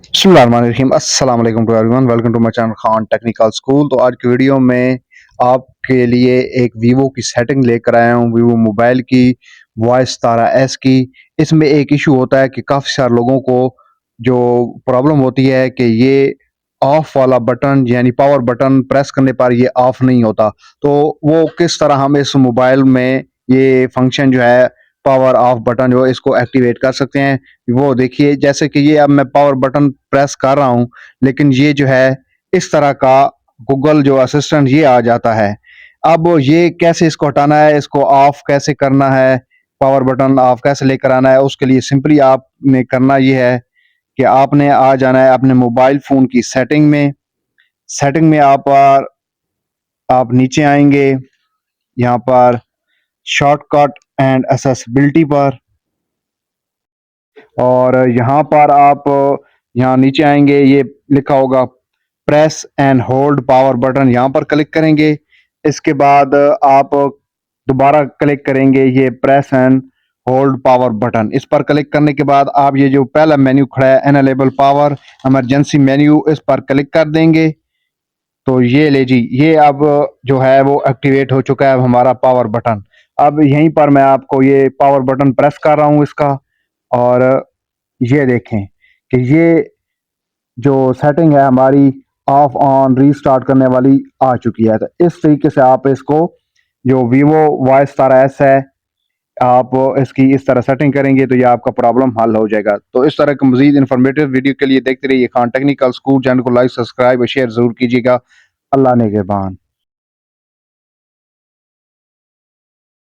बिस्मिल्लाहिर्रहमानिर्रहीम अस्सलाम वालेकुम to everyone, welcome to my channel Khan technical school. तो आज की वीडियो में आपके लिए एक वीवो की सेटिंग लेकर आया हूँ, वीवो मोबाइल की वॉइस तारा एस की। इसमें एक इशू होता है कि काफ़ी सारे लोगों को जो प्रॉब्लम होती है कि ये ऑफ वाला बटन यानी पावर बटन प्रेस करने पर ये ऑफ नहीं होता। तो वो किस तरह हम इस मोबाइल में ये फंक्शन जो है पावर ऑफ बटन जो है इसको एक्टिवेट कर सकते हैं, वो देखिए। जैसे कि ये अब मैं पावर बटन प्रेस कर रहा हूँ, लेकिन ये जो है इस तरह का गूगल जो असिस्टेंट ये आ जाता है। अब ये कैसे इसको हटाना है, इसको ऑफ कैसे करना है, पावर बटन ऑफ कैसे लेकर आना है, उसके लिए सिंपली आपने करना ये है कि आपने आ जाना है अपने मोबाइल फ़ोन की सेटिंग में। सेटिंग में आप नीचे आएंगे, यहाँ पर शॉर्टकट एंड एक्सेसिबिलिटी पर, और यहाँ पर आप यहाँ नीचे आएंगे, ये लिखा होगा press and hold power button, यहाँ पर क्लिक करेंगे। इसके बाद आप दोबारा क्लिक करेंगे ये press and hold power button. इस पर क्लिक करने के बाद आप ये जो पहला मेन्यू खड़ा है एनेबल पावर इमरजेंसी मेन्यू, इस पर क्लिक कर देंगे। तो ये ले जी, ये अब जो है वो एक्टिवेट हो चुका है हमारा पावर बटन। अब यहीं पर मैं आपको ये पावर बटन प्रेस कर रहा हूँ इसका, और ये देखें कि ये जो सेटिंग है हमारी ऑफ ऑन रीस्टार्ट करने वाली आ चुकी है। तो इस तरीके से आप इसको, जो वीवो वॉइस तारा एस है, आप इसकी इस तरह सेटिंग करेंगे तो ये आपका प्रॉब्लम हल हो जाएगा। तो इस तरह के मजीद इन्फॉर्मेटिव वीडियो के लिए देखते रहिए खान टेक्निकल स्कूल। चैनल को लाइक, सब्सक्राइब और शेयर जरूर कीजिएगा। अल्लाह ने निगहबान।